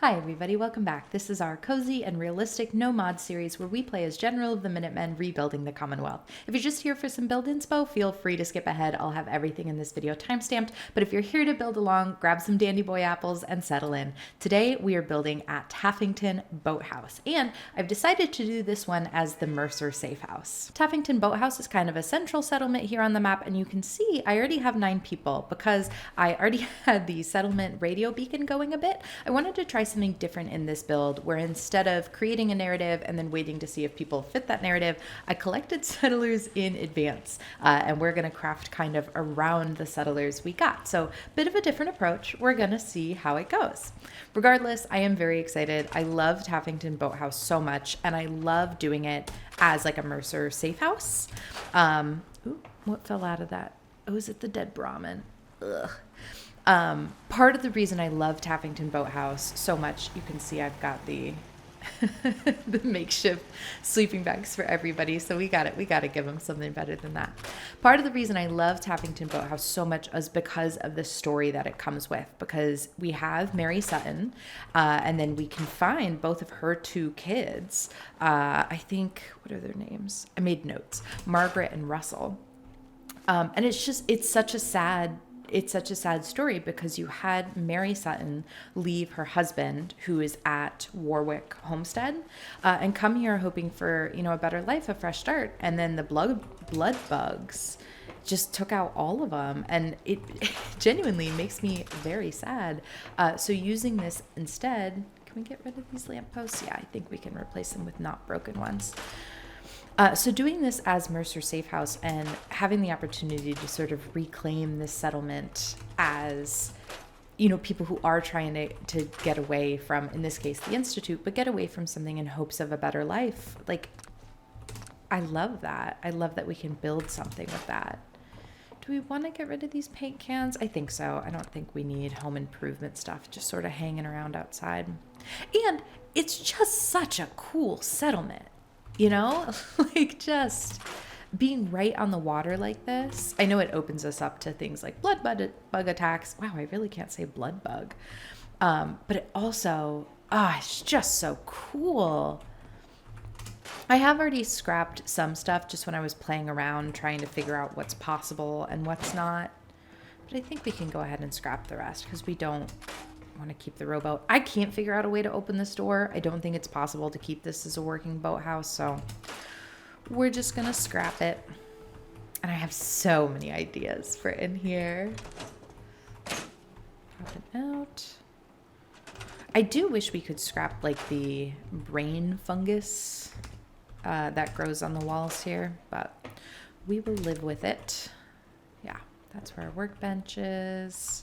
Hi everybody, welcome back. This is our cozy and realistic no mod series where we play as General of the Minutemen rebuilding the Commonwealth. If you're just here for some build inspo, feel free to skip ahead. I'll have everything in this video timestamped, but if you're here to build along, grab some dandy boy apples and settle in. Today we are building at Taffington Boathouse, and I've decided to do this one as the Mercer Safehouse. Taffington Boathouse is kind of a central settlement here on the map, and you can see I already have 9 people because I already had the settlement radio beacon going a bit. I wanted to try something different in this build where instead of creating a narrative and then waiting to see if people fit that narrative, I collected settlers in advance and we're going to craft kind of around the settlers we got. So bit of a different approach. We're going to see how it goes. Regardless, I am very excited. I love Taffington Boathouse so much and I love doing it as like a Mercer Safehouse. Ooh, what fell out of that? Oh, is it the dead Brahmin? Ugh. Part of the reason I love Taffington Boathouse so much, you can see I've got the the makeshift sleeping bags for everybody. So we got to give them something better than that. Part of the reason I love Taffington Boathouse so much is because of the story that it comes with, because we have Mary Sutton, and then we can find both of her 2 kids. I think, what are their names? I made notes, Margaret and Russell. And it's such a sad story because you had Mary Sutton leave her husband, who is at Warwick Homestead, and come here hoping for, a better life, a fresh start. And then the blood bugs just took out all of them. And it genuinely makes me very sad. So using this instead, can we get rid of these lampposts? Yeah, I think we can replace them with not broken ones. So doing this as Mercer Safehouse and having the opportunity to sort of reclaim this settlement as, people who are trying to get away from, in this case, the Institute, but get away from something in hopes of a better life. Like, I love that. I love that we can build something with that. Do we want to get rid of these paint cans? I think so. I don't think we need home improvement stuff just sort of hanging around outside. And it's just such a cool settlement. Like just being right on the water like this. I know it opens us up to things like blood bug attacks. Wow, I really can't say blood bug. But it also, it's just so cool. I have already scrapped some stuff just when I was playing around trying to figure out what's possible and what's not. But I think we can go ahead and scrap the rest because we don't want to keep the rowboat. I can't figure out a way to open this door. I don't think it's possible to keep this as a working boathouse, so we're just gonna scrap it. And I have so many ideas for in here. Pop it out. I do wish we could scrap like the brain fungus that grows on the walls here, but we will live with it. Yeah, that's where our workbench is.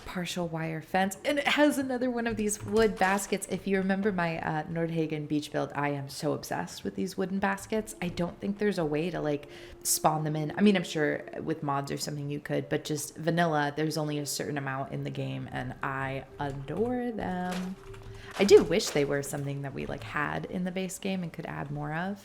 Partial wire fence, and it has another one of these wood baskets. If you remember my Nordhagen beach build, I am so obsessed with these wooden baskets. I don't think there's a way to like spawn them in. I mean, I'm sure with mods or something you could, but just vanilla, there's only a certain amount in the game, and I adore them. I do wish they were something that we like had in the base game and could add more of.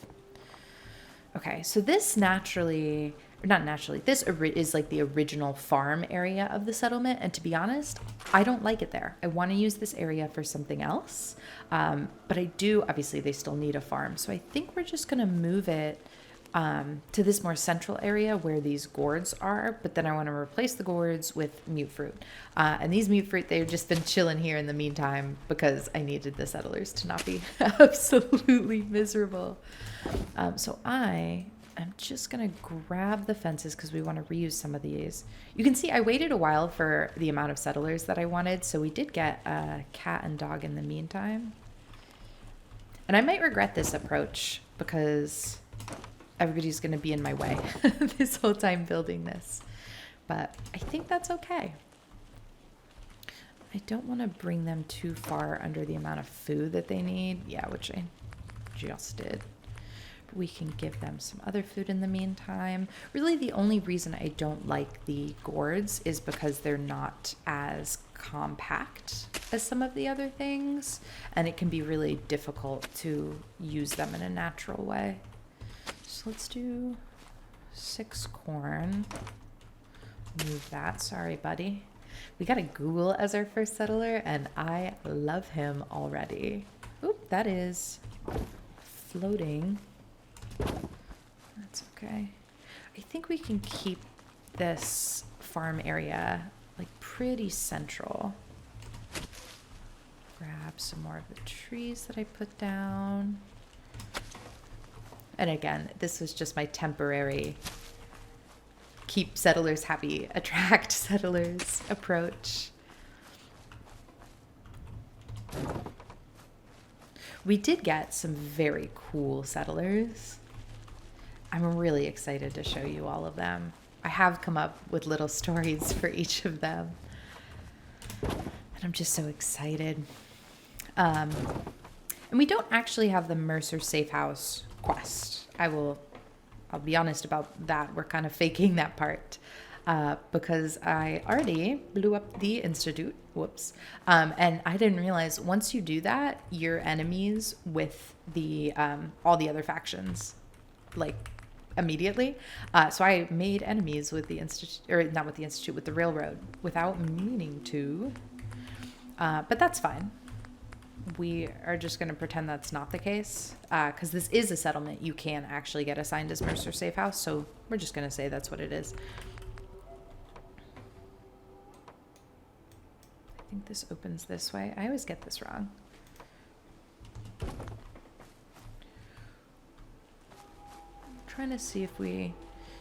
Okay, so this this is like the original farm area of the settlement. And to be honest, I don't like it there. I want to use this area for something else. But I do, obviously they still need a farm. So I think we're just going to move it to this more central area where these gourds are. But then I want to replace the gourds with mute fruit. And these mute fruit, they've just been chilling here in the meantime because I needed the settlers to not be absolutely miserable. So I'm just going to grab the fences because we want to reuse some of these. You can see I waited a while for the amount of settlers that I wanted, so we did get a cat and dog in the meantime. And I might regret this approach because everybody's going to be in my way this whole time building this. But I think that's okay. I don't want to bring them too far under the amount of food that they need. Yeah, which I just did. We can give them some other food in the meantime. Really, the only reason I don't like the gourds is because they're not as compact as some of the other things, and it can be really difficult to use them in a natural way. So let's do 6 corn. Move that. Sorry, buddy. We got a Google as our first settler, and I love him already. Oop, that is floating. That's okay. I think we can keep this farm area like pretty central. Grab some more of the trees that I put down. And again, this was just my temporary keep settlers happy, attract settlers approach. We did get some very cool settlers. I'm really excited to show you all of them. I have come up with little stories for each of them. And I'm just so excited. And we don't actually have the Mercer Safehouse quest. I'll be honest about that. We're kind of faking that part because I already blew up the Institute. Whoops. And I didn't realize once you do that, you're enemies with the all the other factions, like immediately. So I made enemies with the Institute, or not with the Institute, with the Railroad without meaning to. But that's fine. We are just going to pretend that's not the case because this is a settlement. You can actually get assigned as Mercer Safehouse, so we're just going to say that's what it is. I think this opens this way. I always get this wrong. I'm trying to see if we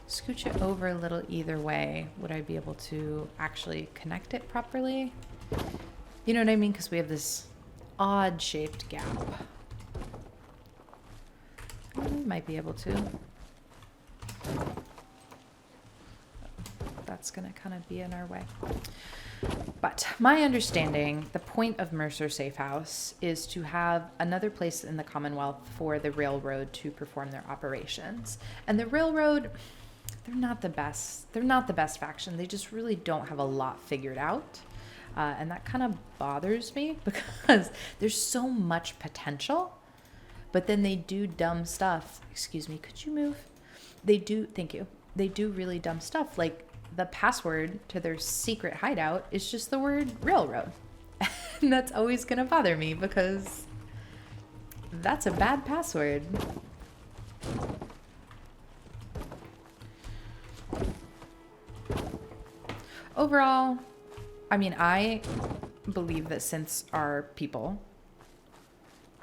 scooch it over a little either way, would I be able to actually connect it properly? You know what I mean? Because we have this odd shaped gap. We might be able to. That's going to kind of be in our way. But my understanding, the point of Mercer Safehouse is to have another place in the Commonwealth for the Railroad to perform their operations. And the Railroad, they're not the best. They're not the best faction. They just really don't have a lot figured out. And that kind of bothers me because there's so much potential, but then they do dumb stuff. Excuse me, could you move? They do, thank you. They do really dumb stuff. Like the password to their secret hideout is just the word railroad. And that's always going to bother me because that's a bad password. Overall, I mean, I believe that synths are people.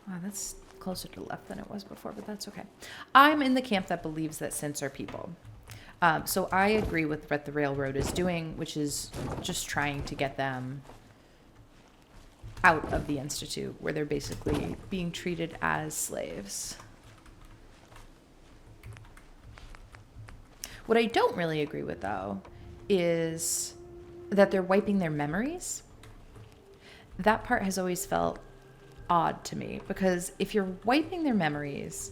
Oh, that's closer to the left than it was before, but that's okay. I'm in the camp that believes that synths are people. So I agree with what the Railroad is doing, which is just trying to get them out of the Institute, where they're basically being treated as slaves. What I don't really agree with, though, is that they're wiping their memories. That part has always felt odd to me, because if you're wiping their memories,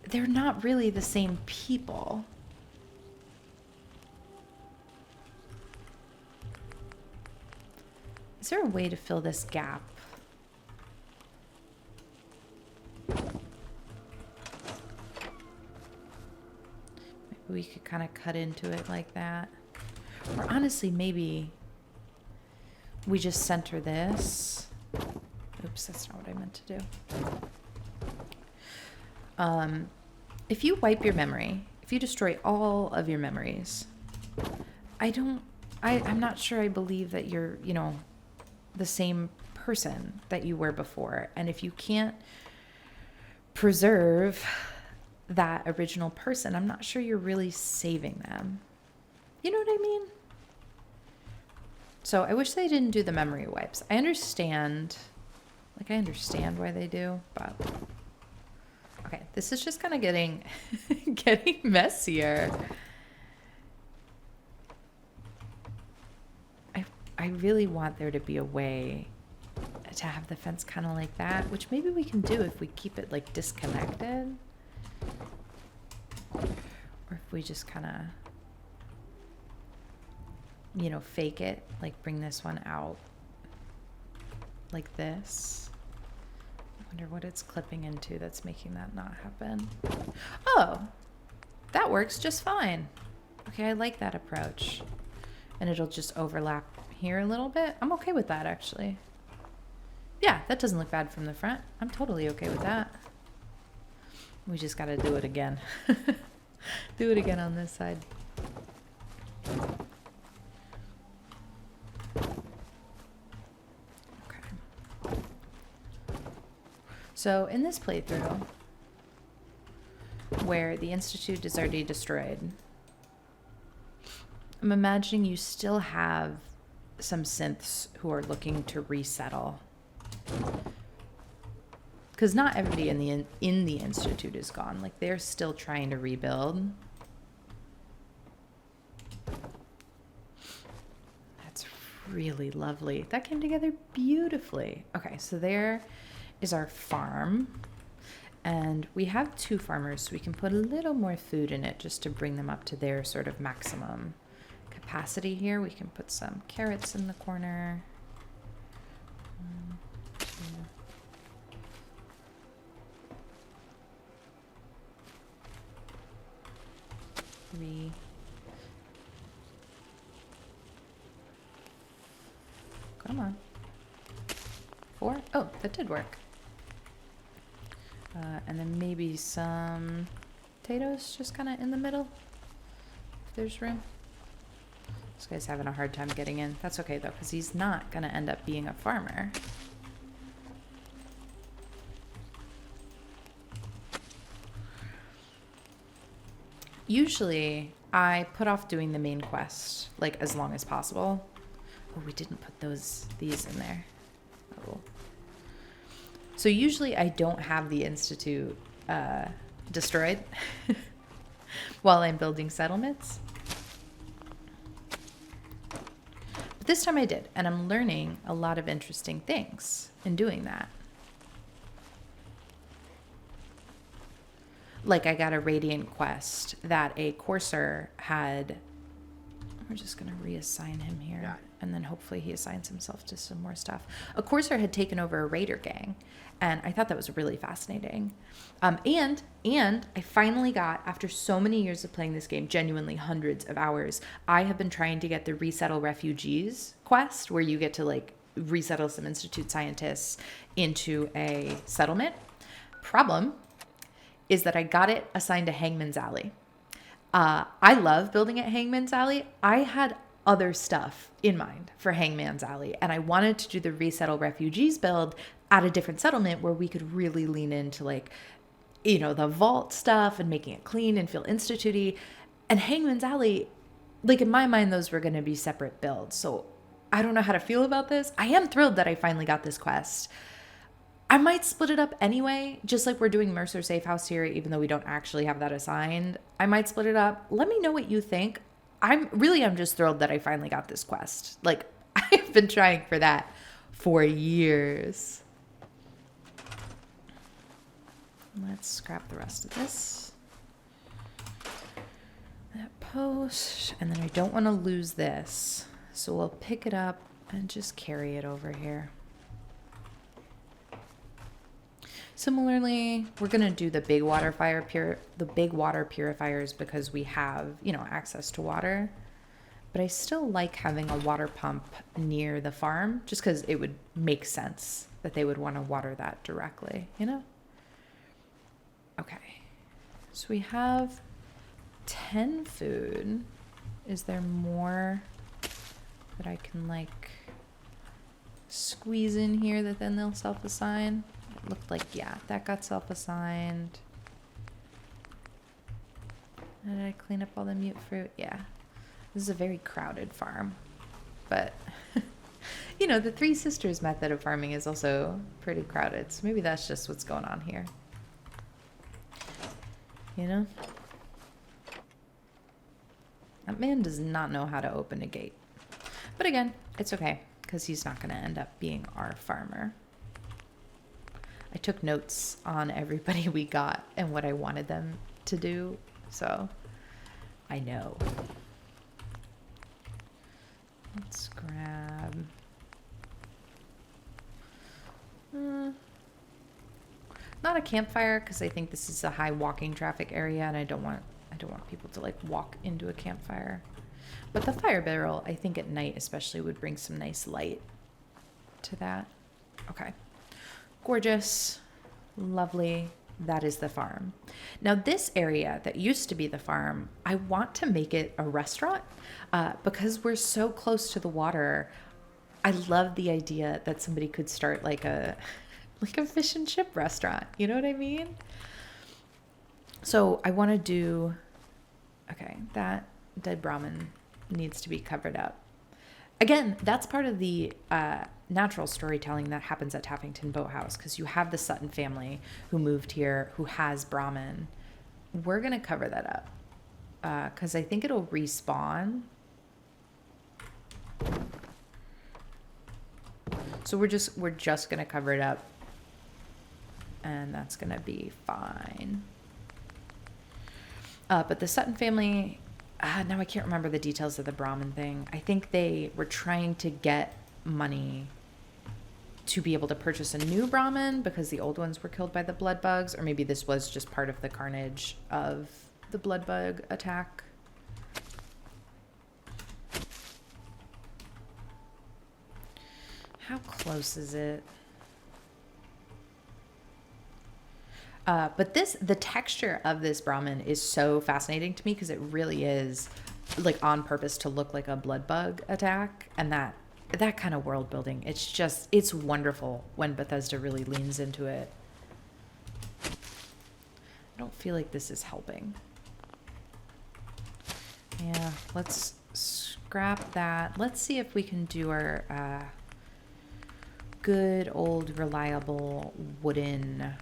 they're not really the same people. Is there a way to fill this gap? Maybe we could kind of cut into it like that. Or honestly, maybe we just center this. Oops, that's not what I meant to do. If you wipe your memory, if you destroy all of your memories, I'm not sure I believe that you're, the same person that you were before. And if you can't preserve that original person, I'm not sure you're really saving them. You know what I mean? So I wish they didn't do the memory wipes. I understand why they do, but okay, this is just kind of getting messier. I really want there to be a way to have the fence kind of like that, which maybe we can do if we keep it like disconnected, or if we just kind of fake it, like bring this one out like this. I wonder what it's clipping into that's making that not happen. Oh, that works just fine. Okay, I like that approach. and it'll just overlap here a little bit. I'm okay with that, actually. Yeah, that doesn't look bad from the front. I'm totally okay with that. We just got to do it again. Do it again on this side. Okay. So in this playthrough, where the Institute is already destroyed, I'm imagining you still have some synths who are looking to resettle. Because not everybody in the Institute is gone. Like, they're still trying to rebuild. That's really lovely. That came together beautifully. Okay, so there is our farm. And we have 2 farmers, so we can put a little more food in it just to bring them up to their sort of maximum capacity here. We can put some carrots in the corner. 1, 2. 3. Come on. 4. Oh, that did work. And then maybe some potatoes just kind of in the middle, if there's room. This guy's having a hard time getting in. That's okay, though, because he's not going to end up being a farmer. Usually, I put off doing the main quest, like, as long as possible. Oh, we didn't put these in there. Oh. So usually I don't have the Institute destroyed while I'm building settlements. But this time I did, and I'm learning a lot of interesting things in doing that. Like, I got a Radiant quest that a Courser had. We're just going to reassign him here. Yeah. And then hopefully he assigns himself to some more stuff. A Courser had taken over a Raider gang. And I thought that was really fascinating. And I finally got, after so many years of playing this game, genuinely hundreds of hours, I have been trying to get the Resettle Refugees quest, where you get to, like, resettle some Institute scientists into a settlement. Problem is that I got it assigned to Hangman's Alley. I love building at Hangman's Alley. I had other stuff in mind for Hangman's Alley, and I wanted to do the Resettle Refugees build at a different settlement where we could really lean into, like, you know, the vault stuff and making it clean and feel institute-y. And Hangman's Alley, like, in my mind, those were going to be separate builds. So I don't know how to feel about this. I am thrilled that I finally got this quest. I might split it up anyway, just like we're doing Mercer Safehouse here, even though we don't actually have that assigned. I might split it up. Let me know what you think. I'm just thrilled that I finally got this quest. Like, I've been trying for that for years. Let's scrap the rest of this. That post. And then I don't want to lose this. So we'll pick it up and just carry it over here. Similarly, we're going to do the big water purifiers because we have, you know, access to water. But I still like having a water pump near the farm just because it would make sense that they would want to water that directly, you know? Okay. So we have 10 food. Is there more that I can, like, squeeze in here that then they'll self-assign? It looked like, yeah, that got self-assigned. Did I clean up all the mute fruit? Yeah. This is a very crowded farm. But, you know, the Three Sisters method of farming is also pretty crowded. So maybe that's just what's going on here. You know? That man does not know how to open a gate. But again, it's okay, because he's not going to end up being our farmer. I took notes on everybody we got and what I wanted them to do, so I know. Let's grab... not a campfire, because I think this is a high walking traffic area, and I don't want people to, like, walk into a campfire. But the fire barrel, I think at night especially, would bring some nice light to that. Okay. Gorgeous. Lovely. That is the farm. Now this area that used to be the farm, I want to make it a restaurant because we're so close to the water. I love the idea that somebody could start like a fish and chip restaurant. You know what I mean? So I want to do, okay, that dead Brahmin needs to be covered up. Again, that's part of the natural storytelling that happens at Taffington Boathouse, because you have the Sutton family who moved here, who has Brahmin. We're going to cover that up because I think it'll respawn. So we're just going to cover it up, and that's going to be fine. But the Sutton family, now I can't remember the details of the Brahmin thing. I think they were trying to get money to be able to purchase a new Brahmin because the old ones were killed by the blood bugs, or maybe this was just part of the carnage of the blood bug attack. How close is it? But the texture of this Brahmin is so fascinating to me because it really is like on purpose to look like a blood bug attack, and that kind of world building. It's wonderful when Bethesda really leans into it. I don't feel like this is helping. Yeah, let's scrap that. Let's see if we can do our good old reliable wooden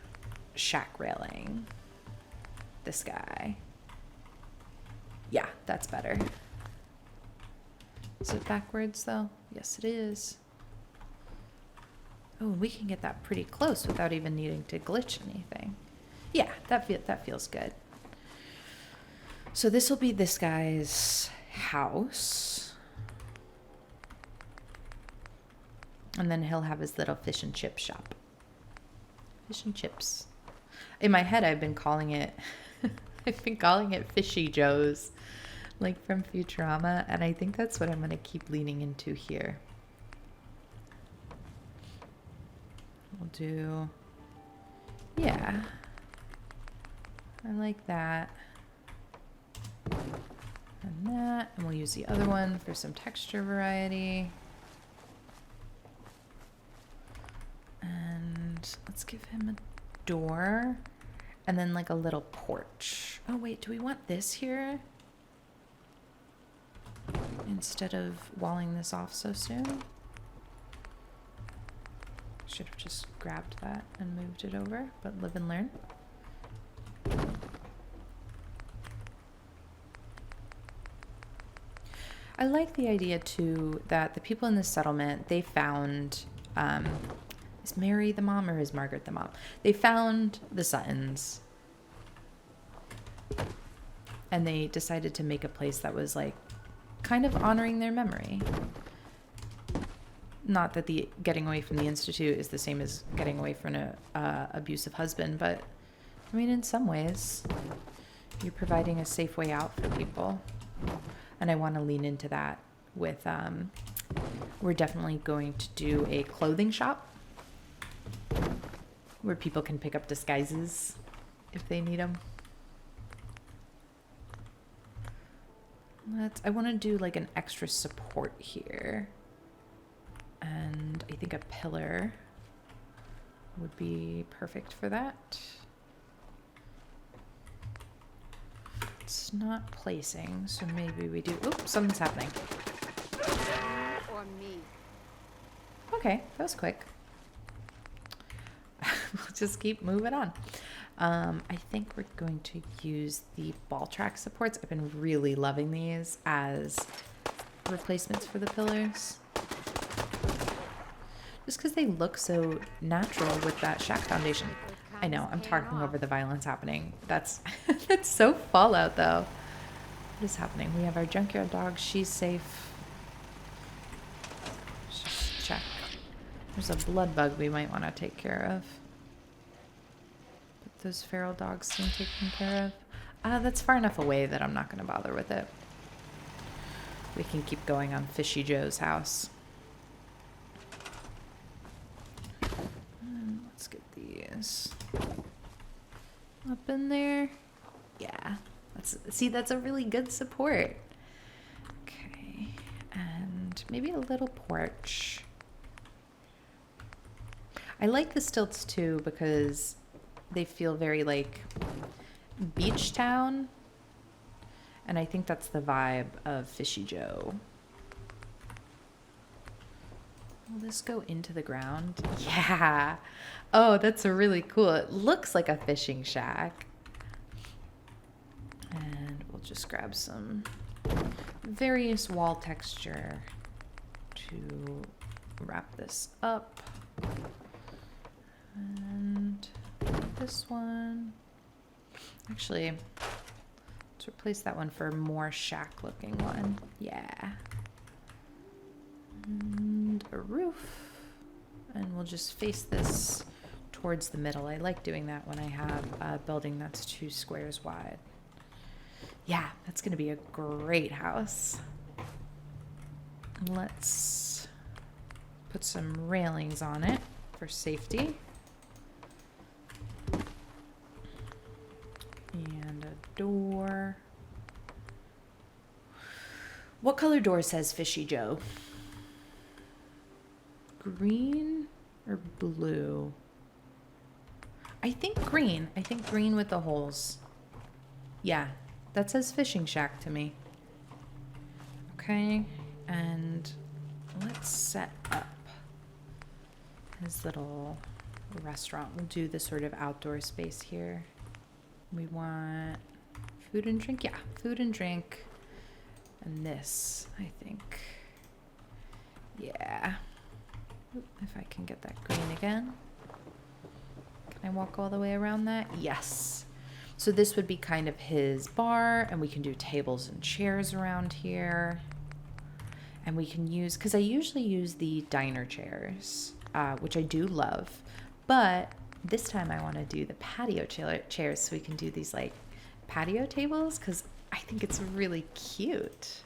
shack railing. This guy. Yeah, that's better. Is it backwards though? Yes, it is. Oh, we can get that pretty close without even needing to glitch anything. Yeah, that feels good. So this will be this guy's house. And then he'll have his little fish and chip shop. Fish and chips. In my head, I've been calling it Fishy Joe's, like from Futurama, and I think that's what I'm going to keep leaning into here. We'll do, yeah, I like that, and that, and we'll use the other one for some texture variety. And let's give him a door and then like a little porch. Oh wait, do we want this here instead of walling this off so soon? Should have just grabbed that and moved it over, but live and learn. I like the idea too that the people in this settlement, they found is Mary the mom or is Margaret the mom? They found the Suttons and they decided to make a place that was like kind of honoring their memory. Not that the getting away from the Institute is the same as getting away from an abusive husband, but I mean, in some ways, you're providing a safe way out for people. And I want to lean into that with, we're definitely going to do a clothing shop where people can pick up disguises if they need them. I want to do like an extra support here. And I think a pillar would be perfect for that. It's not placing, so maybe we do. Oops, something's happening. Or me. Okay, that was quick. We'll just keep moving on. I think we're going to use the ball track supports. I've been really loving these as replacements for the pillars. Just because they look so natural with that shack foundation. I know, I'm talking over the violence happening. That's so Fallout, though. What is happening? We have our junkyard dog. She's safe. Let's just check. There's a blood bug we might want to take care of. But those feral dogs seem taken care of. That's far enough away that I'm not going to bother with it. We can keep going on Fishy Joe's house. And let's get these up in there. Yeah, that's a really good support. Okay, and maybe a little porch. I like the stilts too because they feel very like beach town. And I think that's the vibe of Fishy Joe. Will this go into the ground? Yeah. Oh, that's really cool. It looks like a fishing shack. And we'll just grab some various wall texture to wrap this up. And this one. Actually, let's replace that one for a more shack looking one. Yeah. And a roof. And we'll just face this towards the middle. I like doing that when I have a building that's 2 squares wide. Yeah, that's going to be a great house. Let's put some railings on it for safety. And a door. What color door says Fishy Joe? Green or blue? I think green. I think green with the holes. Yeah, that says fishing shack to me. Okay, and let's set up his little restaurant. We'll do the sort of outdoor space here. We want food and drink. Yeah, food and drink. And this, I think. Yeah. If I can get that green again. Can I walk all the way around that? Yes. So this would be kind of his bar, and we can do tables and chairs around here. And we can use, because I usually use the diner chairs, which I do love. But this time I want to do the patio chairs so we can do these like patio tables, because I think it's really cute.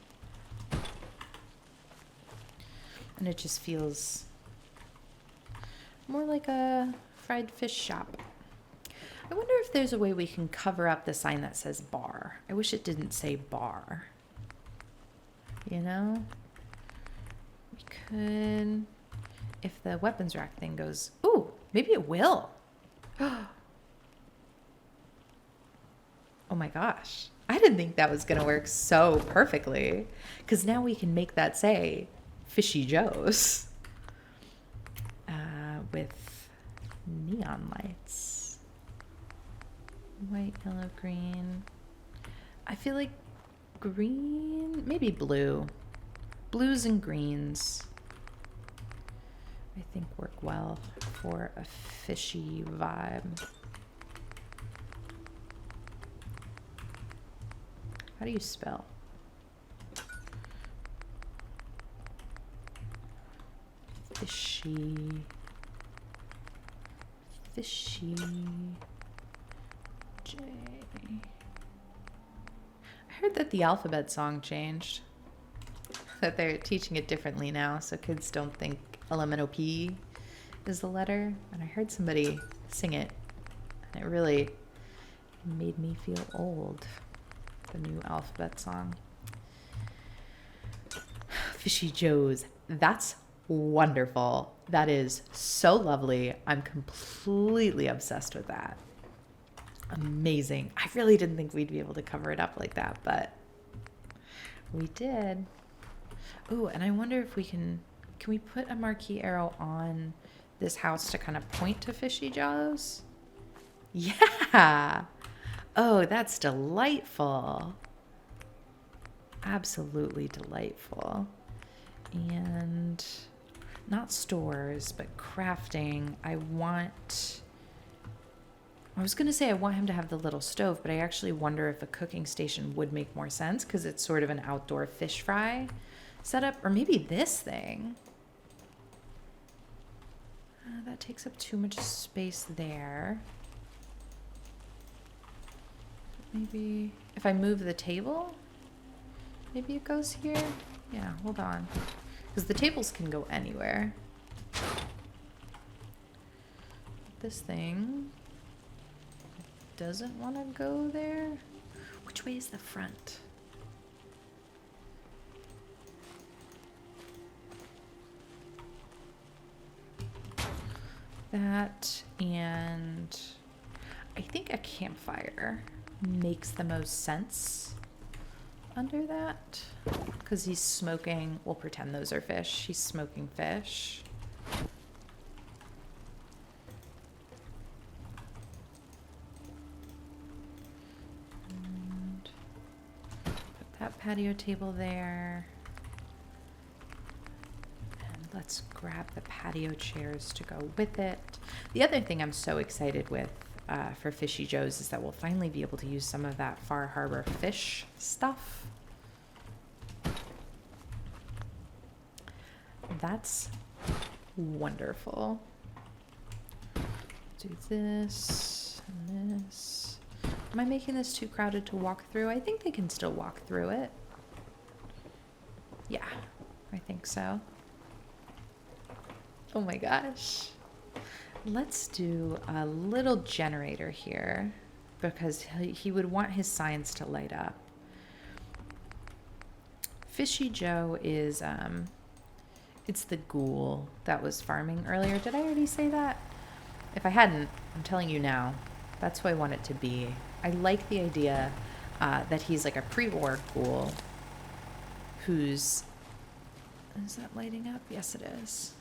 And it just feels more like a fried fish shop. I wonder if there's a way we can cover up the sign that says bar. I wish it didn't say bar. You know? We could, if the weapons rack thing goes, ooh, maybe it will. Oh my gosh. I didn't think that was going to work so perfectly. Because now we can make that say Fishy Joe's. With neon lights. White, yellow, green. I feel like green, maybe blue. Blues and greens, I think work well for a fishy vibe. How do you spell? Fishy. Fishy. J. I heard that the alphabet song changed. That they're teaching it differently now, so kids don't think LMNOP is the letter. And I heard somebody sing it, and it really made me feel old. The new alphabet song. Fishy Joe's. That's wonderful. That is so lovely. I'm completely obsessed with that. Amazing. I really didn't think we'd be able to cover it up like that, but we did. Ooh, and I wonder if we can we put a marquee arrow on this house to kind of point to Fishy Joe's? Yeah. Oh, that's delightful. Absolutely delightful. And not stores, but crafting. I was going to say I want him to have the little stove, but I actually wonder if a cooking station would make more sense because it's sort of an outdoor fish fry setup. Or maybe this thing. That takes up too much space there. Maybe if I move the table, maybe it goes here. Yeah, hold on. Because the tables can go anywhere. This thing doesn't want to go there. Which way is the front? That, and I think a campfire makes the most sense under that, because he's smoking. We'll pretend those are fish. He's smoking fish. And put that patio table there. Let's grab the patio chairs to go with it. The other thing I'm so excited with for Fishy Joe's is that we'll finally be able to use some of that Far Harbor fish stuff. That's wonderful. Do this and this. Am I making this too crowded to walk through? I think they can still walk through it. Yeah, I think so. Oh my gosh. Let's do a little generator here because he would want his signs to light up. Fishy Joe is, it's the ghoul that was farming earlier. Did I already say that? If I hadn't, I'm telling you now. That's who I want it to be. I like the idea that he's like a pre-war ghoul who's... Is that lighting up? Yes, it is.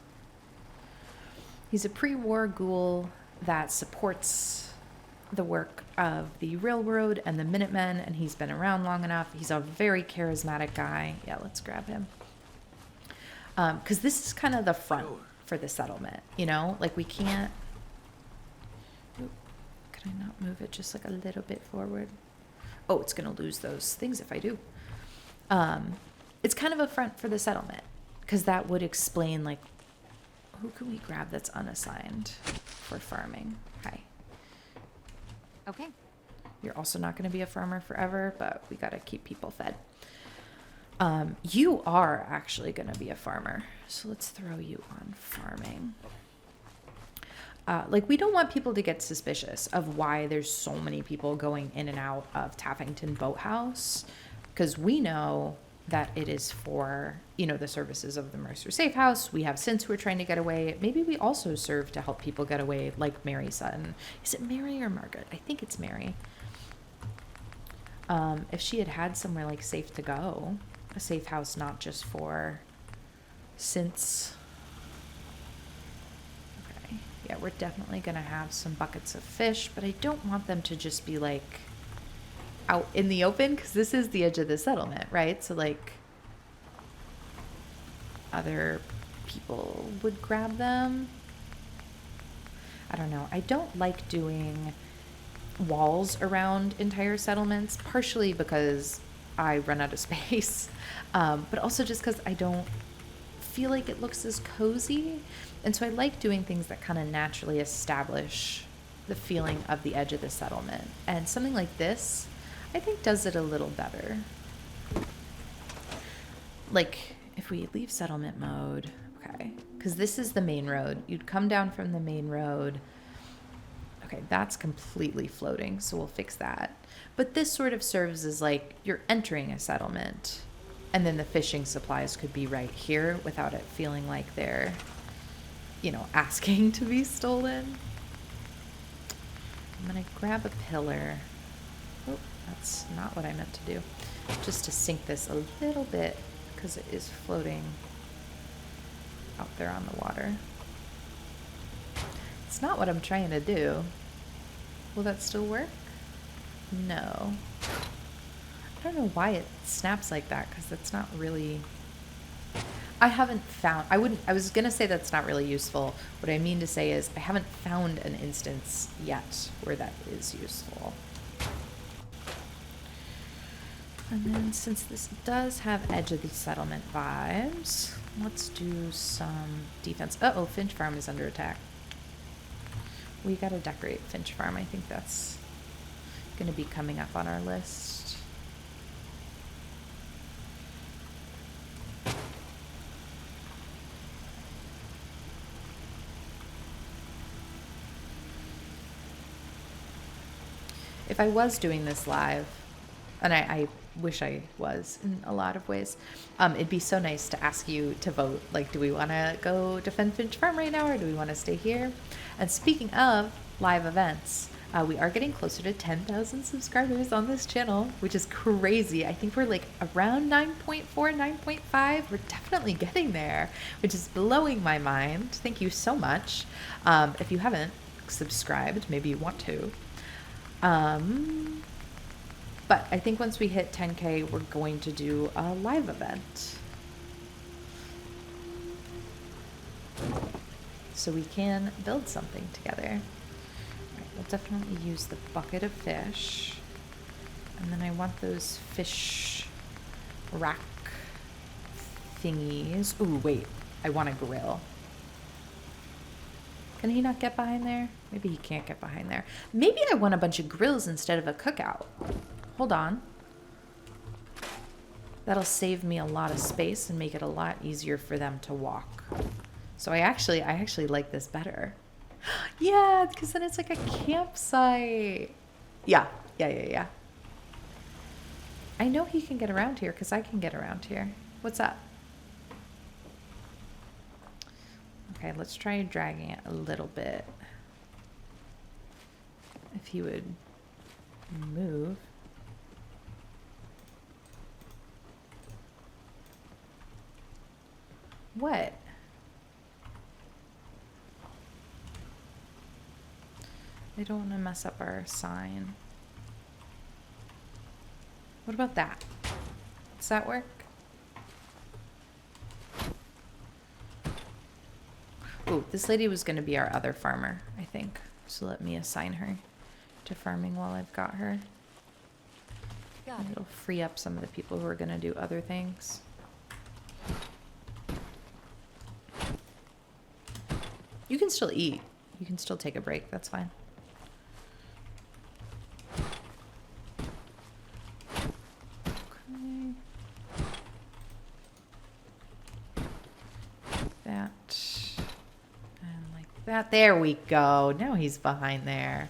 He's a pre-war ghoul that supports the work of the railroad and the Minutemen, and he's been around long enough. He's a very charismatic guy. Yeah, let's grab him. Because this is kind of the front for the settlement, you know? Like, we can't... Oop, can I not move it just like a little bit forward? Oh, it's going to lose those things if I do. It's kind of a front for the settlement, because that would explain, like, who can we grab that's unassigned for farming? Hi. Okay. You're also not going to be a farmer forever, but we got to keep people fed. You are actually going to be a farmer. So let's throw you on farming. Like, we don't want people to get suspicious of why there's so many people going in and out of Taffington Boathouse, because we know that it is for, you know, the services of the Mercer Safehouse. We have Since we're trying to get away. Maybe we also serve to help people get away, like Mary Sutton. Is it Mary or Margaret? I think it's Mary. If she had had somewhere like safe to go, a safe house, not just for Since. Okay, yeah, we're definitely gonna have some buckets of fish, but I don't want them to just be like out in the open, because this is the edge of the settlement, right? So like other people would grab them. I don't know. I don't like doing walls around entire settlements, partially because I run out of space, but also just because I don't feel like it looks as cozy. And so I like doing things that kind of naturally establish the feeling of the edge of the settlement. And something like this, I think, does it a little better. Like, if we leave settlement mode, okay, because this is the main road. You'd come down from the main road. Okay, that's completely floating, so we'll fix that. But this sort of serves as like you're entering a settlement, and then the fishing supplies could be right here without it feeling like they're, you know, asking to be stolen. I'm gonna grab a pillar. Oh, that's not what I meant to do. Just to sink this a little bit, because it is floating out there on the water. It's not what I'm trying to do. Will that still work? No. I don't know why it snaps like that, because that's not really... I haven't found... I was going to say that's not really useful. What I mean to say is I haven't found an instance yet where that is useful. And then since this does have edge of the settlement vibes, let's do some defense. Uh-oh, Finch Farm is under attack. We gotta decorate Finch Farm. I think that's gonna be coming up on our list. If I was doing this live, and I wish I was in a lot of ways, it'd be so nice to ask you to vote. Like, do we want to go defend Finch Farm right now, or do we want to stay here? And speaking of live events, we are getting closer to 10,000 subscribers on this channel, which is crazy. I think we're like around 9.4, 9.5. We're definitely getting there, which is blowing my mind. Thank you so much. If you haven't subscribed, maybe you want to. But I think once we hit 10K, we're going to do a live event. So we can build something together. All right, we'll definitely use the bucket of fish. And then I want those fish rack thingies. Ooh, wait, I want a grill. Can he not get behind there? Maybe he can't get behind there. Maybe I want a bunch of grills instead of a cookout. Hold on. That'll save me a lot of space and make it a lot easier for them to walk. So I actually like this better. Yeah, because then it's like a campsite. Yeah. I know he can get around here because I can get around here. What's up? Okay, let's try dragging it a little bit. If he would move. What? I don't want to mess up our sign. What about that? Does that work? Oh, this lady was going to be our other farmer, I think. So let me assign her to farming while I've got her. It'll free up some of the people who are going to do other things. You can still eat. You can still take a break. That's fine. Okay. That. And like that. There we go. Now he's behind there.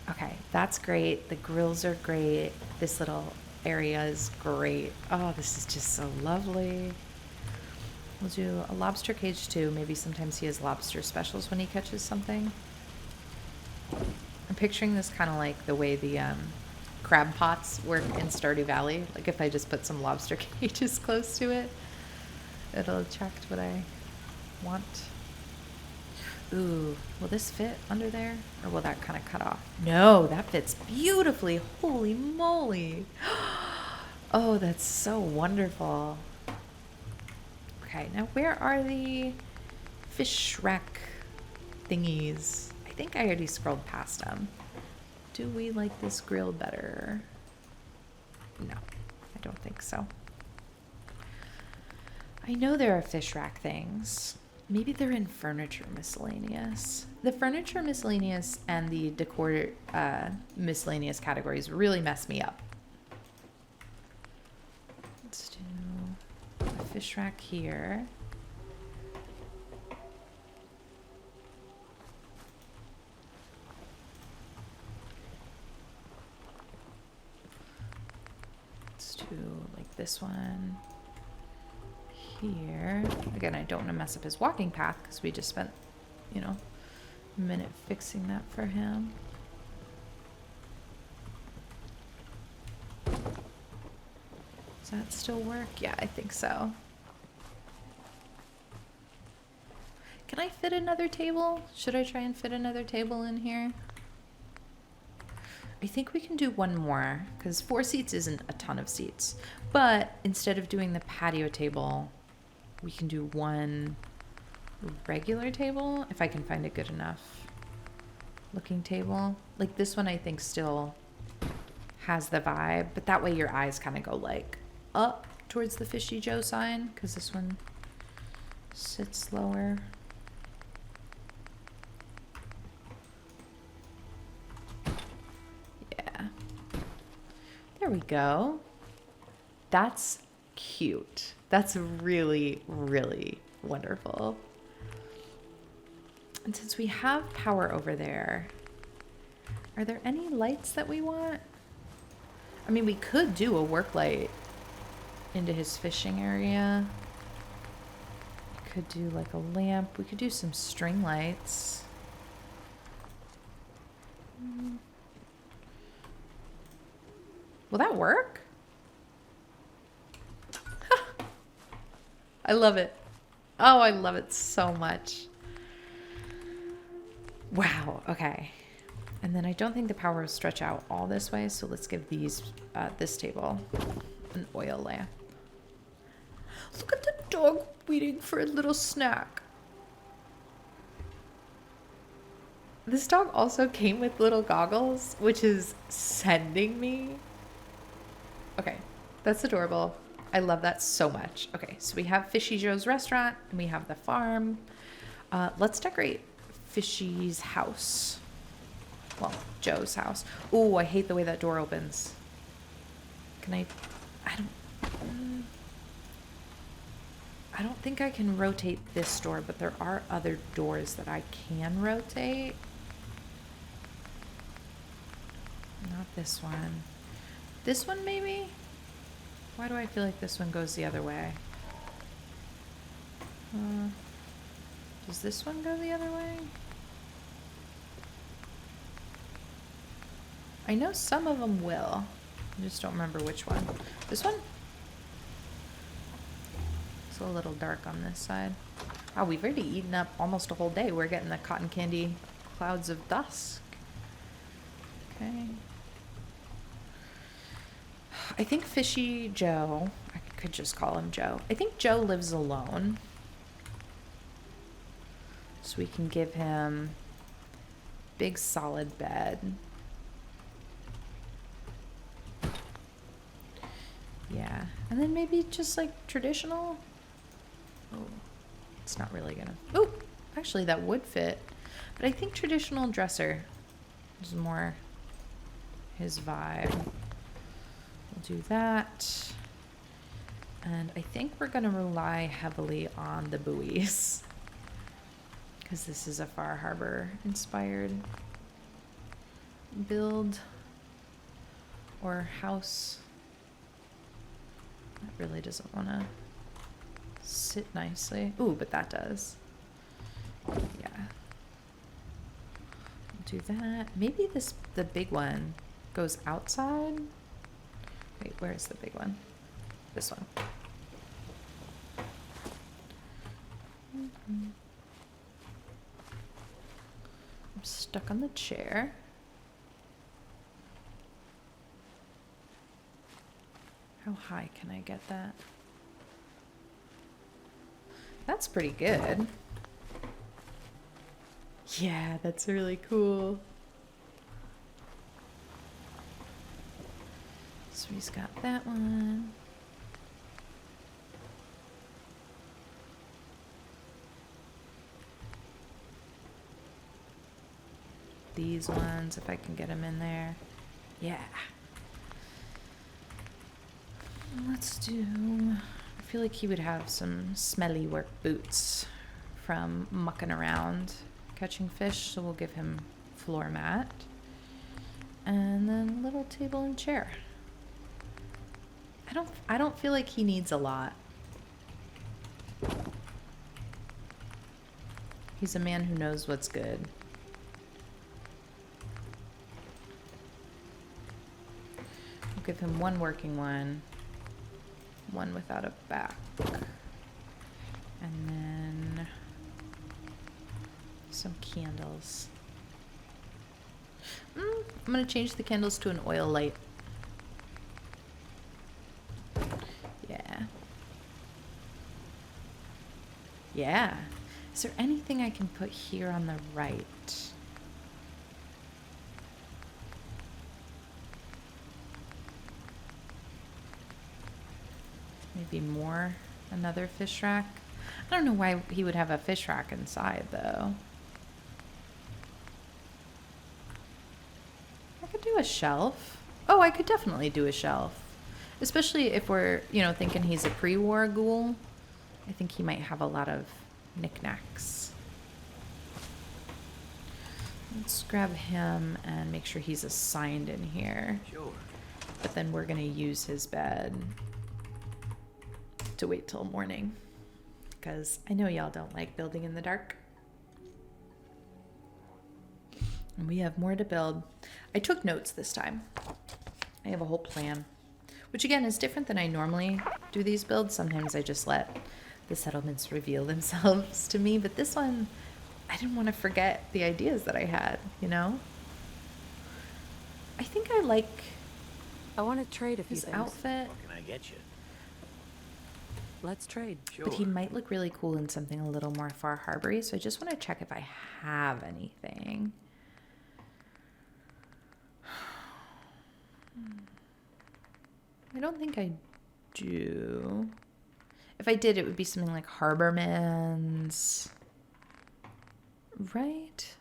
Okay, that's great. The grills are great. This little area is great. Oh, this is just so lovely. We'll do a lobster cage too. Maybe sometimes he has lobster specials when he catches something. I'm picturing this kind of like the way the crab pots work in Stardew Valley. Like if I just put some lobster cages close to it, it'll attract what I want. Ooh, will this fit under there? Or will that kind of cut off? No, that fits beautifully. Holy moly. Oh, that's so wonderful. Okay, now where are the fish rack thingies? I think I already scrolled past them. Do we like this grill better? No, I don't think so. I know there are fish rack things. Maybe they're in furniture miscellaneous. The furniture miscellaneous and the decor miscellaneous categories really mess me up. Let's do a fish rack here. Let's do like this one here. Again, I don't want to mess up his walking path because we just spent, you know, a minute fixing that for him. Does that still work? Yeah, I think so. Can I fit another table? Should I try and fit another table in here? I think we can do one more because 4 seats isn't a ton of seats. But instead of doing the patio table, we can do one regular table if I can find a good enough looking table. Like this one I think still has the vibe, but that way your eyes kind of go like up towards the Fishy Joe sign because this one sits lower. Yeah. There we go. That's cute. That's really, really wonderful. And since we have power over there, Are there any lights that we want? I mean, we could do a work light into his fishing area. We could do like a lamp. We could do some string lights. Will that work? I love it. Oh, I love it so much. Wow. Okay. And then I don't think the power will stretch out all this way, so let's give these this table an oil lamp. Look at the dog waiting for a little snack. This dog also came with little goggles, which is sending me. Okay, that's adorable. I love that so much. Okay, so we have Fishy Joe's restaurant and we have the farm. Let's decorate Fishy's house. Well, Joe's house. Ooh, I hate the way that door opens. Can I don't think I can rotate this door, but there are other doors that I can rotate. Not this one. This one maybe? Why do I feel like this one goes the other way? Does this one go the other way? I know some of them will. I just don't remember which one. This one? It's a little dark on this side. Wow, we've already eaten up almost a whole day. We're getting the cotton candy clouds of dusk. Okay. I think Fishy Joe, I could just call him Joe. I think Joe lives alone. So we can give him big solid bed. Yeah. And then maybe just like traditional. Oh, it's not really gonna. Oh, actually that would fit. But I think traditional dresser is more his vibe. We'll do that. And I think we're gonna rely heavily on the buoys, because this is a Far Harbor inspired build or house. That really doesn't want to sit nicely. Ooh, but that does. Yeah. We'll do that. Maybe the big one goes outside. Wait, where is the big one? This one. I'm stuck on the chair. How high can I get that? That's pretty good. Yeah, that's really cool. So he's got that one. These ones, if I can get them in there. Yeah. Let's do, I feel like he would have some smelly work boots from mucking around catching fish, so we'll give him floor mat. And then a little table and chair. I don't feel like he needs a lot. He's a man who knows what's good. We'll give him one working one without a back. And then some candles. I'm gonna change the candles to an oil light. Yeah. Yeah. Is there anything I can put here on the right? Maybe more, another fish rack. I don't know why he would have a fish rack inside though. I could do a shelf. Oh, I could definitely do a shelf. Especially if we're, thinking he's a pre-war ghoul. I think he might have a lot of knickknacks. Let's grab him and make sure he's assigned in here. Sure. But then we're going to use his bed to wait till morning. Because I know y'all don't like building in the dark. And we have more to build. I took notes this time. I have a whole plan. Which again is different than I normally do these builds. Sometimes I just let the settlements reveal themselves to me. But this one, I didn't want to forget the ideas that I had, you know? I think I like I want to trade a few his things. outfit. What can I get you? Let's trade. Sure. But he might look really cool in something a little more Far Harbor-y, so I just want to check if I have anything. I don't think I do. If I did, it would be something like Harborman's. Right?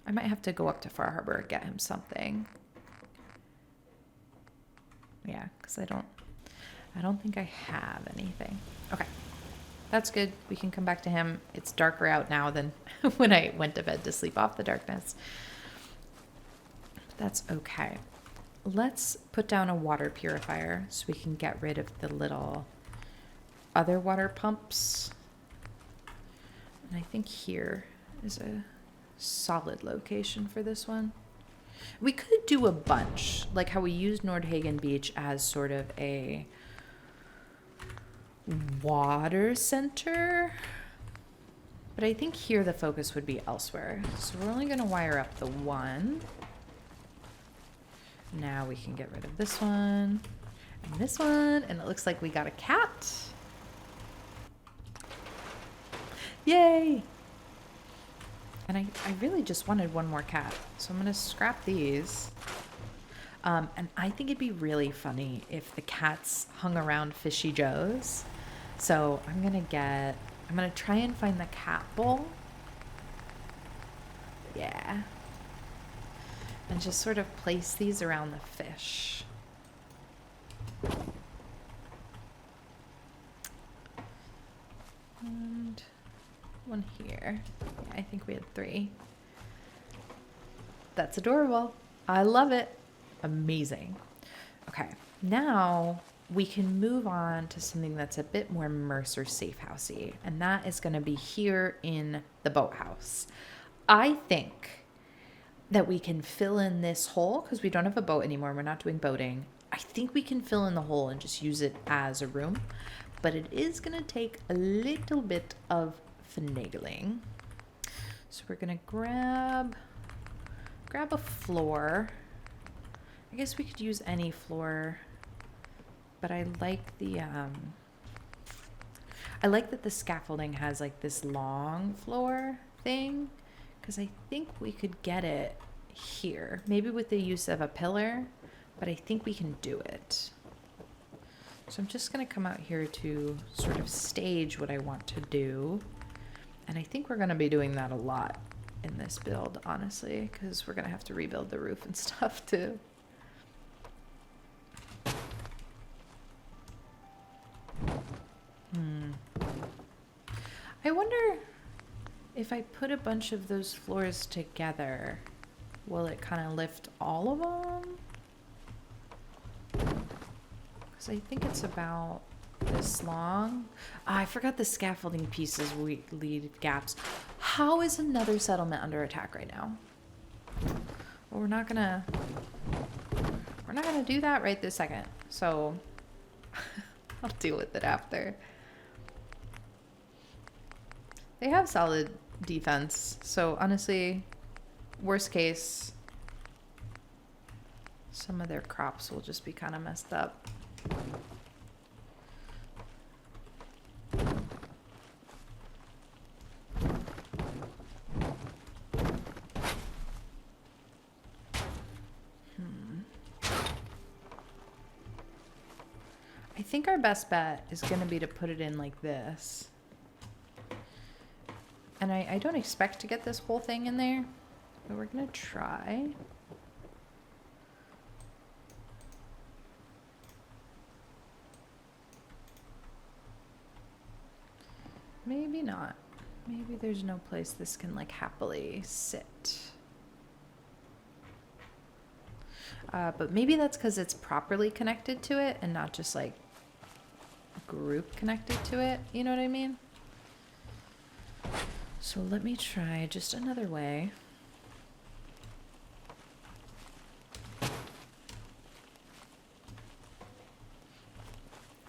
I might have to go up to Far Harbor and get him something. Yeah, because I don't think I have anything. Okay. That's good. We can come back to him. It's darker out now than when I went to bed to sleep off the darkness. But that's okay. Let's put down a water purifier so we can get rid of the little other water pumps. And I think here is a solid location for this one. We could do a bunch, like how we used Nordhagen Beach as sort of a water center. But I think here the focus would be elsewhere. So we're only going to wire up the one. Now we can get rid of this one and this one. And it looks like we got a cat. Yay! And I really just wanted one more cat. So I'm going to scrap these. And I think it'd be really funny if the cats hung around Fishy Joe's. So I'm going to try and find the cat bowl. Yeah. And just sort of place these around the fish. And one here. Yeah, I think we had 3. That's adorable. I love it. Amazing. Okay, now we can move on to something that's a bit more Mercer Safehousey, and that is going to be here in the boathouse. I think that we can fill in this hole because we don't have a boat anymore. We're not doing boating. I think we can fill in the hole and just use it as a room, but it is going to take a little bit of finagling. So we're going to grab a floor. I guess we could use any floor, but I like the I like that the scaffolding has like this long floor thing, because I think we could get it here, maybe with the use of a pillar, but I think we can do it. So I'm just going to come out here to sort of stage what I want to do, and I think we're going to be doing that a lot in this build, honestly, because we're going to have to rebuild the roof and stuff too. I wonder if I put a bunch of those floors together, will it kind of lift all of them? Because I think it's about this long. I forgot the scaffolding pieces we lead gaps. How is another settlement under attack right now? Well, we're not gonna do that right this second. So I'll deal with it after. They have solid defense, so honestly, worst case, some of their crops will just be kind of messed up. I think our best bet is going to be to put it in like this. And I don't expect to get this whole thing in there, but we're going to try. Maybe not. Maybe there's no place this can like happily sit. But maybe that's because it's properly connected to it and not just like group connected to it. You know what I mean? So let me try just another way.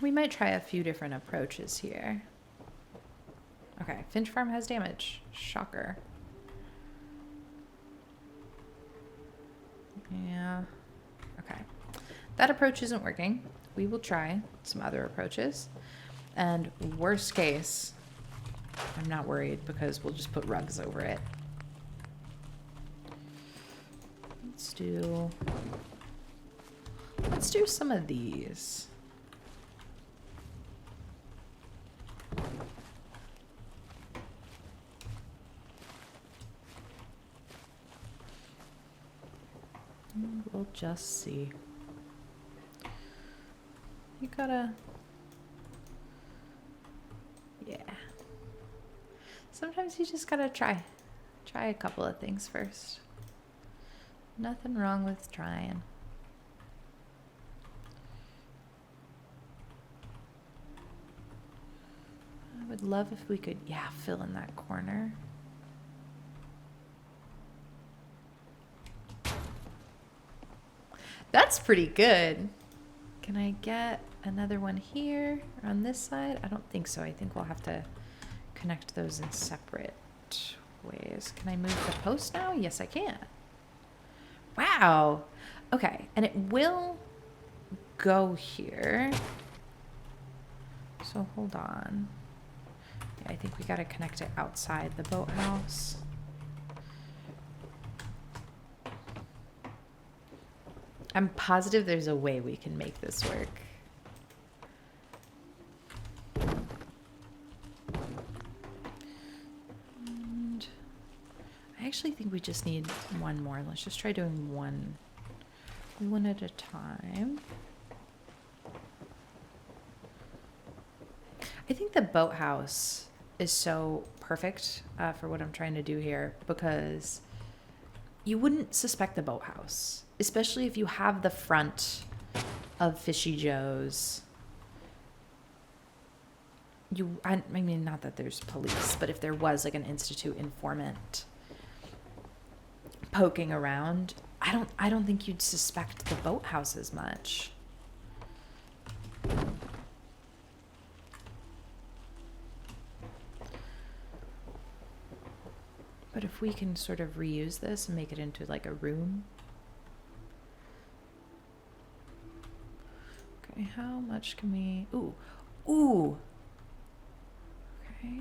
We might try a few different approaches here. Okay, Finch Farm has damage. Shocker. Yeah. Okay. That approach isn't working. We will try some other approaches. And worst case, I'm not worried because we'll just put rugs over it. Let's do some of these. We'll just see. You gotta... Yeah. Sometimes you just gotta try. Try a couple of things first. Nothing wrong with trying. I would love if we could, yeah, fill in that corner. That's pretty good. Can I get another one here or on this side? I don't think so. I think we'll have to connect those in separate ways. Can I move the post now? Yes, I can. Wow. Okay, and it will go here. So hold on. Yeah, I think we got to connect it outside the boathouse. I'm positive there's a way we can make this work. And I actually think we just need one more. Let's just try doing one at a time. I think the boathouse is so perfect for what I'm trying to do here because you wouldn't suspect the boathouse, especially if you have the front of Fishy Joe's. I mean, not that there's police, but if there was like an Institute informant poking around, I don't think you'd suspect the boathouse as much. But if we can sort of reuse this and make it into like a room. Okay, how much can we... Ooh. Ooh. Okay.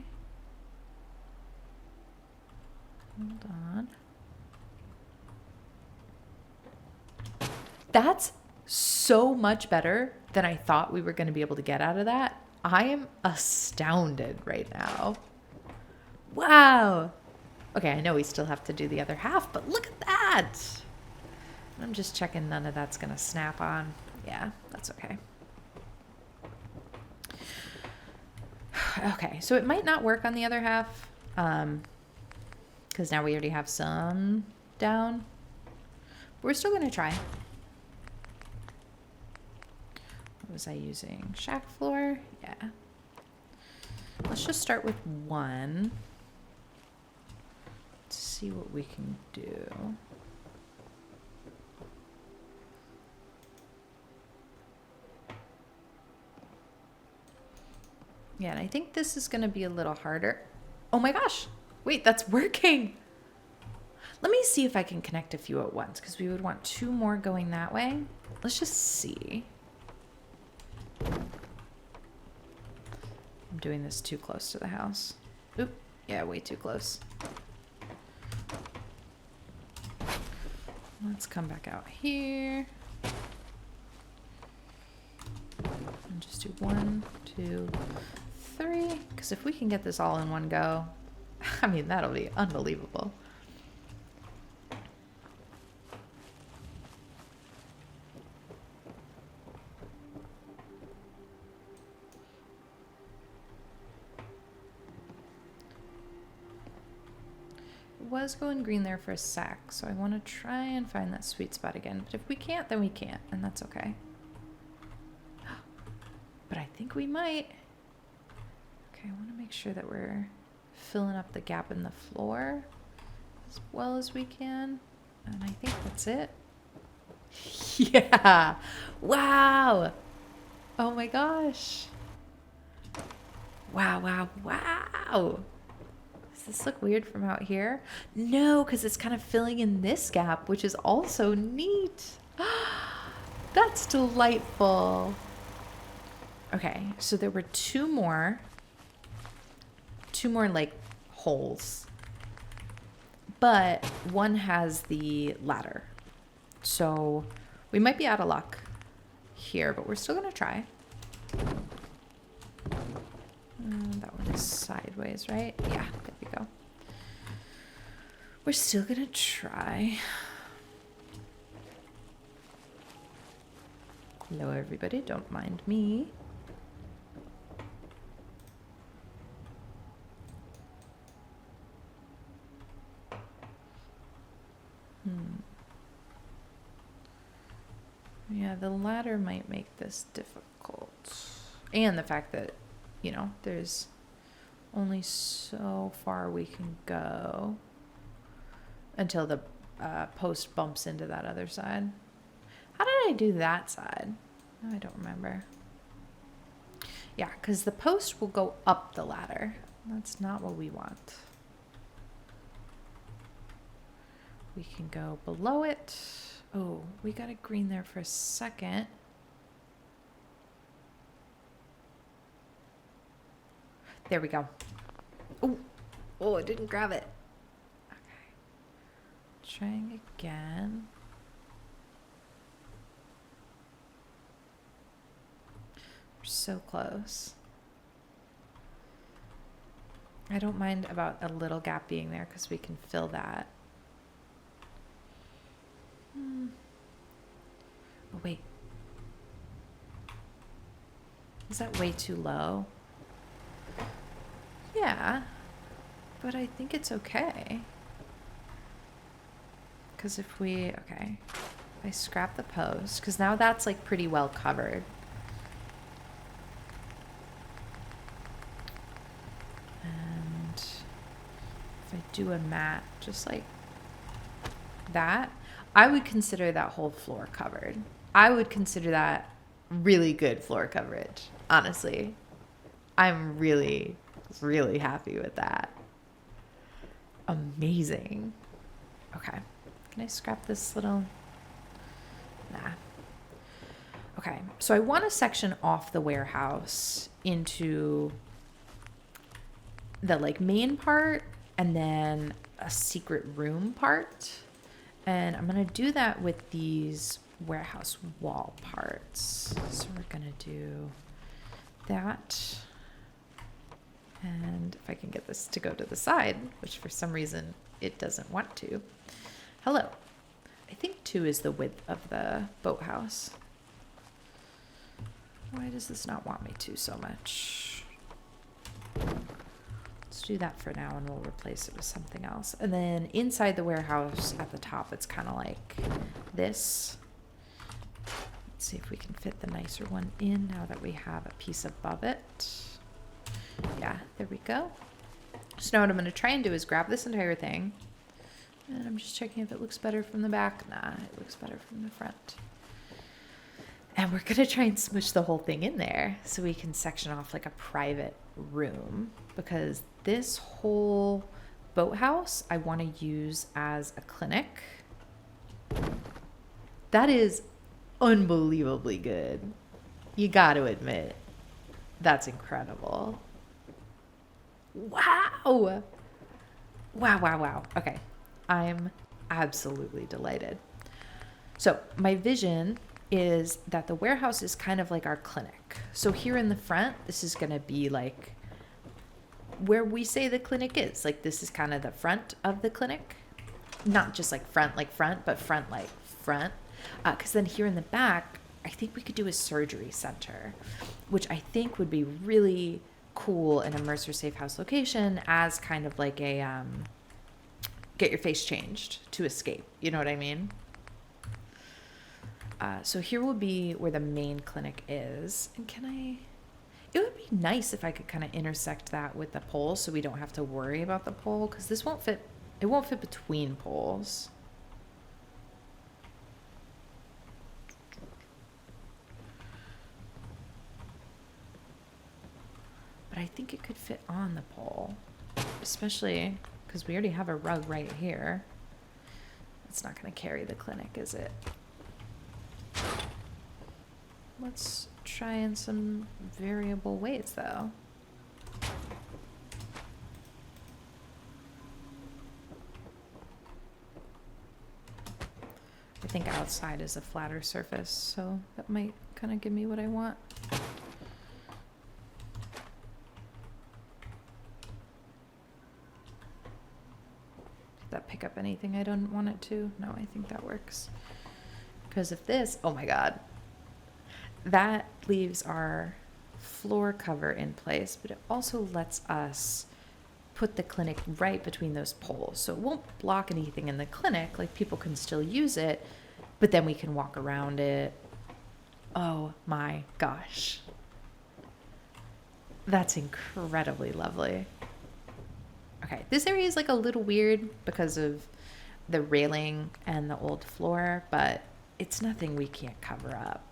Hold on. That's so much better than I thought we were going to be able to get out of that. I am astounded right now. Wow. Okay, I know we still have to do the other half, but look at that. I'm just checking none of that's going to snap on. Yeah, that's okay. Okay, so it might not work on the other half because now we already have some down. But we're still going to try. What was I using? Shack floor? Yeah. Let's just start with one. See what we can do. Yeah, and I think this is going to be a little harder. Oh my gosh. Wait, that's working. Let me see if I can connect a few at once because we would want two more going that way. Let's just see. I'm doing this too close to the house. Oop. Yeah, way too close. Let's come back out here. And just do 1, 2, 3. Because if we can get this all in one go, I mean, that'll be unbelievable. was going green there for a sec, so I want to try and find that sweet spot again. But if we can't, then we can't, and that's okay. But I think we might. Okay, I want to make sure that we're filling up the gap in the floor as well as we can. And I think that's it. Yeah. Wow. Oh my gosh. Wow, wow, wow. Does this look weird from out here? No, because it's kind of filling in this gap, which is also neat. That's delightful. Okay, so there were two more like holes, but one has the ladder. So we might be out of luck here, but we're still gonna try. That one is sideways, right? Yeah, there we go. We're still gonna try. Hello, everybody. Don't mind me. Yeah, the ladder might make this difficult. And the fact that, you know, there's only so far we can go until the post bumps into that other side. How did I do that side? I don't remember. Yeah, because the post will go up the ladder. That's not what we want. We can go below it. Oh, we got a green there for a second. There we go. Oh, I didn't grab it. Okay. Trying again. We're so close. I don't mind about a little gap being there because we can fill that. Oh, wait. Is that way too low? Yeah, but I think it's okay. Because if we, okay, if I scrap the post, because now that's like pretty well covered. And if I do a mat just like that, I would consider that whole floor covered. I would consider that really good floor coverage, honestly. I'm really, really happy with that. Amazing. Okay. Can I scrap this little? Nah. Okay. So I want to section off the warehouse into the like main part and then a secret room part. And I'm going to do that with these warehouse wall parts. So we're going to do that. And if I can get this to go to the side, which for some reason it doesn't want to. Hello. I think 2 is the width of the boathouse. Why does this not want me to so much? Let's do that for now and we'll replace it with something else. And then inside the warehouse at the top, it's kind of like this. Let's see if we can fit the nicer one in now that we have a piece above it. Yeah, there we go. So now what I'm going to try and do is grab this entire thing. And I'm just checking if it looks better from the back. Nah, it looks better from the front. And we're going to try and smush the whole thing in there so we can section off like a private room. Because this whole boathouse I want to use as a clinic. That is unbelievably good. You got to admit. That's incredible. Wow. Wow, wow, wow. Okay. I'm absolutely delighted. So my vision is that the warehouse is kind of like our clinic. So here in the front, this is going to be like where we say the clinic is. Like this is kind of the front of the clinic. Not just like front, but front like front. Because then here in the back, I think we could do a surgery center, which I think would be really cool in a Mercer Safehouse location as kind of like a get your face changed to escape. You know what I mean? So here will be where the main clinic is. And it would be nice if I could kind of intersect that with the pole so we don't have to worry about the pole, because this won't fit. It won't fit between poles. But I think it could fit on the pole, especially because we already have a rug right here. It's not going to carry the clinic, is it? Let's try in some variable ways, though. I think outside is a flatter surface, so that might kind of give me what I want. Did that pick up anything I don't want it to? No, I think that works. Because if this, oh my God, that leaves our floor cover in place, but it also lets us put the clinic right between those poles. So it won't block anything in the clinic, like people can still use it, but then we can walk around it. Oh my gosh. That's incredibly lovely. Okay, this area is like a little weird because of the railing and the old floor, but it's nothing we can't cover up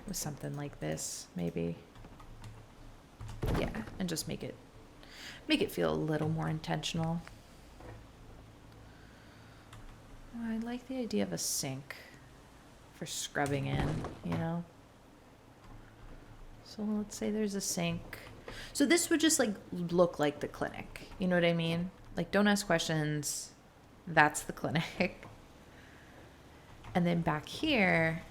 with something like this, maybe. Yeah, and just make it feel a little more intentional. I like the idea of a sink for scrubbing in, you know? So let's say there's a sink. So this would just like look like the clinic. You know what I mean? Like, don't ask questions. That's the clinic. And then back here,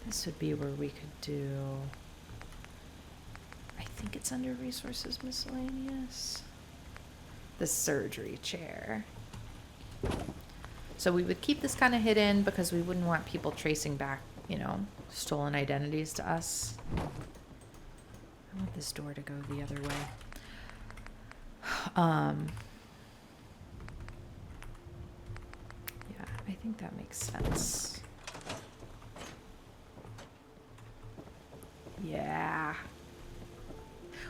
this would be where we could do, I think it's under resources miscellaneous, the surgery chair. So we would keep this kind of hidden because we wouldn't want people tracing back, you know, stolen identities to us. I want this door to go the other way. Yeah, I think that makes sense. Yeah.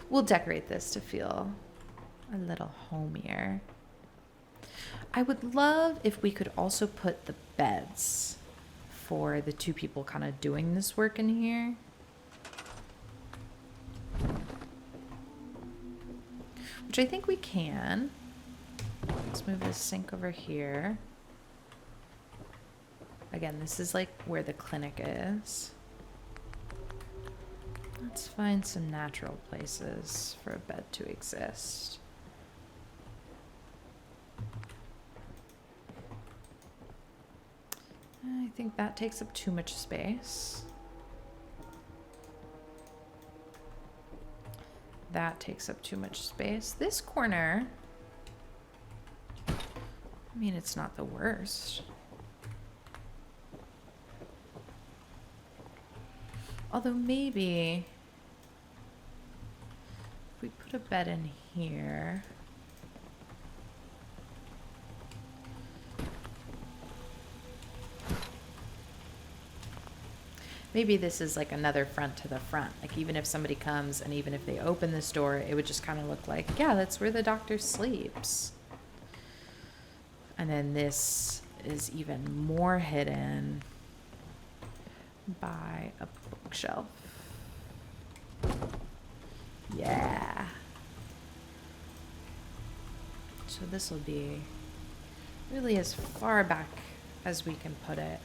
We'll decorate this to feel a little homier. I would love if we could also put the beds for the two people kind of doing this work in here. Which I think we can. Let's move this sink over here. Again, this is like where the clinic is. Let's find some natural places for a bed to exist. I think that takes up too much space. That takes up too much space. This corner, I mean, it's not the worst. Although maybe if we put a bed in here. Maybe this is like another front to the front. Like even if somebody comes and even if they open this door, it would just kind of look like, yeah, that's where the doctor sleeps. And then this is even more hidden by a bookshelf. Yeah. So this will be really as far back as we can put it.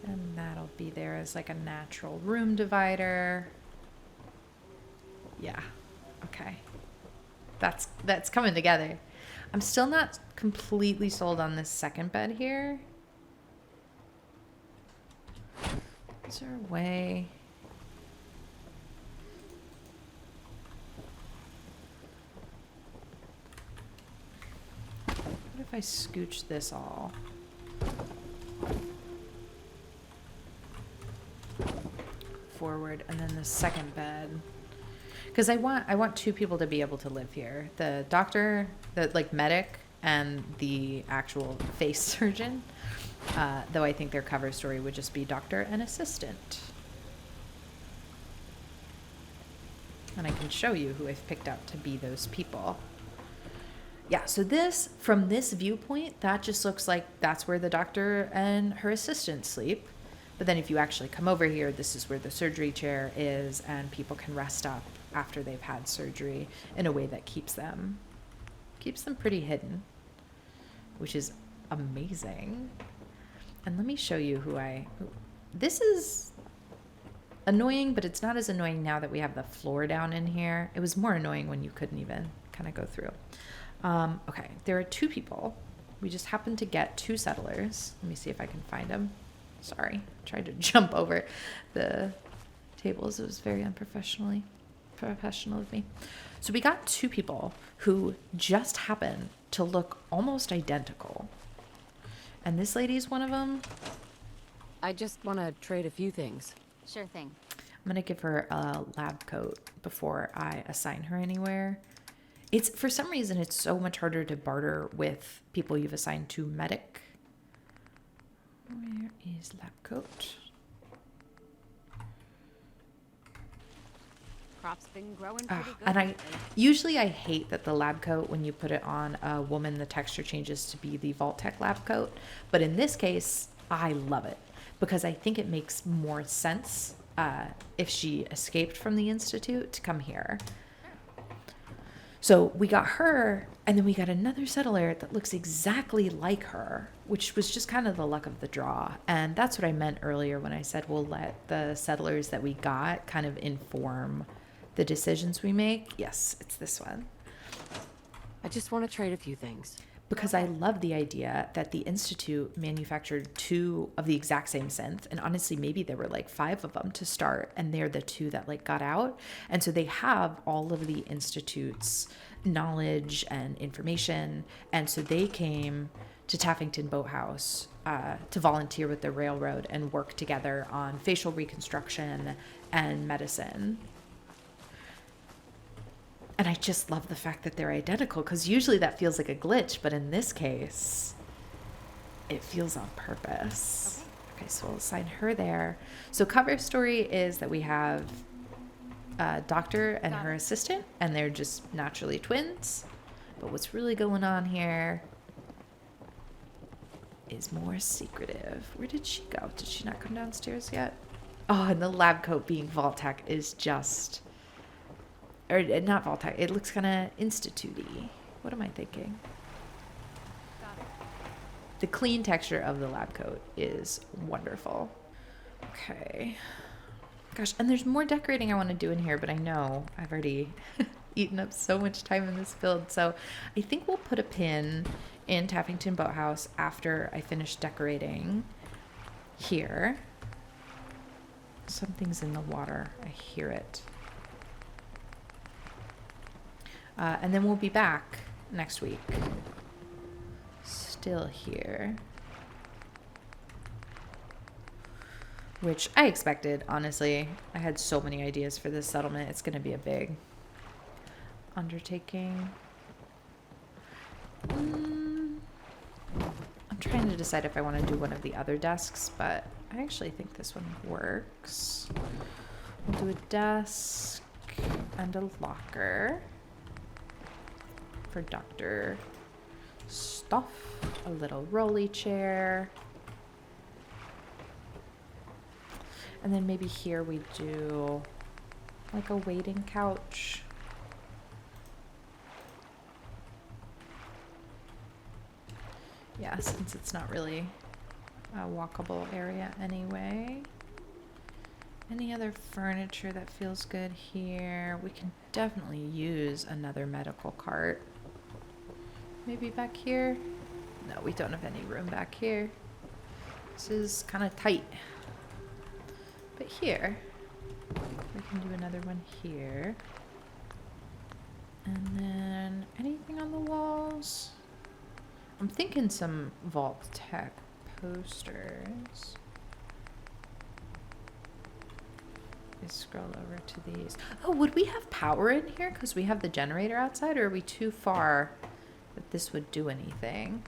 And that'll be there as like a natural room divider. Yeah. Okay. That's coming together. I'm still not completely sold on this second bed here. Is there a way? What if I scooch this all? forward, and then the second bed. Because I want two people to be able to live here. The doctor, the like medic, and the actual face surgeon. Though I think their cover story would just be doctor and assistant. And I can show you who I've picked out to be those people. Yeah, so this, from this viewpoint, that just looks like that's where the doctor and her assistant sleep. But then if you actually come over here, this is where the surgery chair is, and people can rest up after they've had surgery in a way that keeps them pretty hidden, which is amazing. And let me show you this is annoying, but it's not as annoying now that we have the floor down in here. It was more annoying when you couldn't even kind of go through. Okay, there are two people. We just happened to get two settlers. Let me see if I can find them. Sorry, I tried to jump over the tables. It was very professional of me. So we got two people who just happen to look almost identical. And this lady's one of them. I just want to trade a few things. Sure thing. I'm going to give her a lab coat before I assign her anywhere. It's, for some reason, it's so much harder to barter with people you've assigned to medic. Where is lab coat? Crop's been growing pretty good. And lately. usually I hate that the lab coat, when you put it on a woman, the texture changes to be the Vault-Tec lab coat. But in this case, I love it because I think it makes more sense if she escaped from the Institute to come here. So we got her, and then we got another settler that looks exactly like her, which was just kind of the luck of the draw. And that's what I meant earlier when I said we'll let the settlers that we got kind of inform the decisions we make. Yes, it's this one. I just want to trade a few things. Because I love the idea that the Institute manufactured two of the exact same synth. And honestly, maybe there were like 5 of them to start, and they're the 2 that like got out. And so they have all of the Institute's knowledge and information. And so they came to Taffington Boathouse to volunteer with the railroad and work together on facial reconstruction and medicine. And I just love the fact that they're identical, because usually that feels like a glitch, but in this case, it feels on purpose. Okay, so we'll assign her there. So cover story is that we have a doctor and her assistant, and they're just naturally twins. But what's really going on here is more secretive. Where did she go? Did she not come downstairs yet? Oh, and the lab coat being Vault-Tec is just... Or not Vault-Tec. It looks kind of institute-y. What am I thinking? The clean texture of the lab coat is wonderful. Okay. Gosh, and there's more decorating I want to do in here, but I know I've already eaten up so much time in this build. So I think we'll put a pin in Taffington Boathouse after I finish decorating here. Something's in the water. I hear it. And then we'll be back next week. Still here. Which I expected, honestly. I had so many ideas for this settlement. It's going to be a big undertaking. I'm trying to decide if I want to do one of the other desks, but I actually think this one works. We'll do a desk and a locker for Dr. Stuff, a little rolly chair. And then maybe here we do like a waiting couch. Yeah, since it's not really a walkable area anyway. Any other furniture that feels good here? We can definitely use another medical cart. Maybe back here? No, we don't have any room back here. This is kind of tight. But here, we can do another one here. And then anything on the walls? I'm thinking some Vault-Tec posters. Let's scroll over to these. Oh, would we have power in here because we have the generator outside, or are we too far that this would do anything?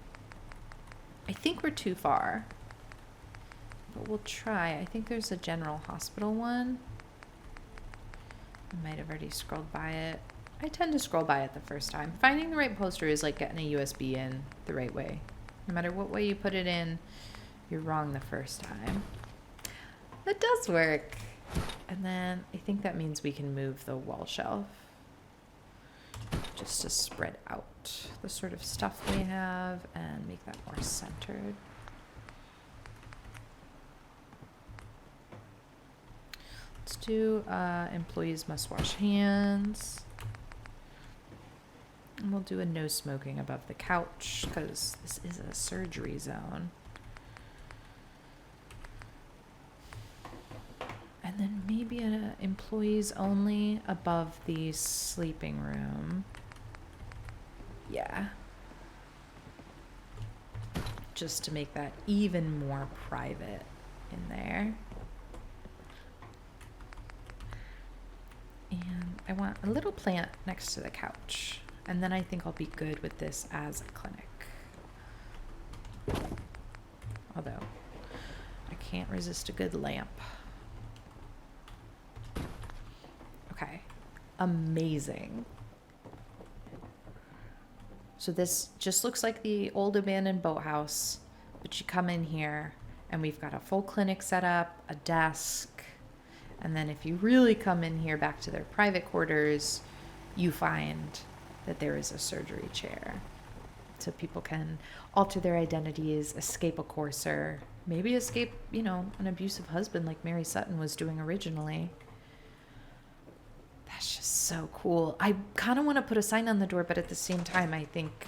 I think we're too far, but we'll try. I think there's a general hospital one. I might have already scrolled by it. I tend to scroll by it the first time. Finding the right poster is like getting a USB in the right way. No matter what way you put it in, you're wrong the first time. That does work. And then I think that means we can move the wall shelf just to spread out the sort of stuff we have and make that more centered. Let's do employees must wash hands. And we'll do a no smoking above the couch because this is a surgery zone. And then maybe employees only above the sleeping room. Yeah. Just to make that even more private in there. And I want a little plant next to the couch. And then I think I'll be good with this as a clinic. Although, I can't resist a good lamp. Okay. Amazing. So this just looks like the old abandoned boathouse. But you come in here and we've got a full clinic set up, a desk. And then if you really come in here back to their private quarters, you find that there is a surgery chair. So people can alter their identities, escape a courser, maybe escape, you know, an abusive husband like Mary Sutton was doing originally. That's just so cool. I kind of want to put a sign on the door, but at the same time, I think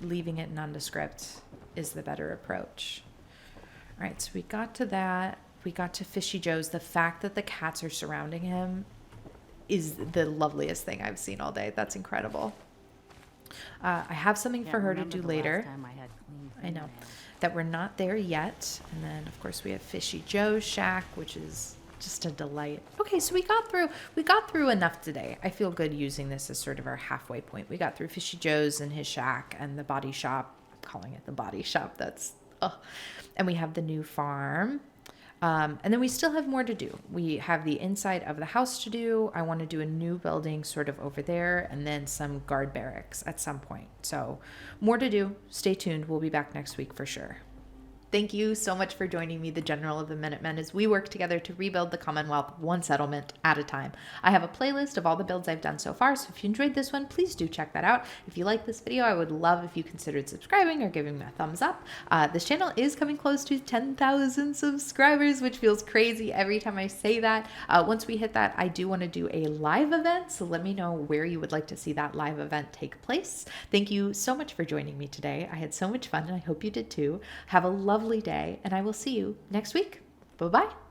leaving it nondescript is the better approach. All right, so we got to that. We got to Fishy Joe's. The fact that the cats are surrounding him is the loveliest thing I've seen all day. That's incredible. I have something for her to do later. I know that we're not there yet. And then, of course, we have Fishy Joe's shack, which is just a delight. Okay, so we got through enough today. I feel good using this as sort of our halfway point. We got through Fishy Joe's and his shack and the body shop. I'm calling it the body shop. And we have the new farm. And then we still have more to do. We have the inside of the house to do. I want to do a new building sort of over there and then some guard barracks at some point. So more to do. Stay tuned. We'll be back next week for sure. Thank you so much for joining me, the General of the Minutemen, as we work together to rebuild the Commonwealth one settlement at a time. I have a playlist of all the builds I've done so far, so if you enjoyed this one, please do check that out. If you like this video, I would love if you considered subscribing or giving me a thumbs up. This channel is coming close to 10,000 subscribers, which feels crazy every time I say that. Once we hit that, I do want to do a live event, so let me know where you would like to see that live event take place. Thank you so much for joining me today. I had so much fun, and I hope you did too. Have a lovely day, and I will see you next week. Bye-bye.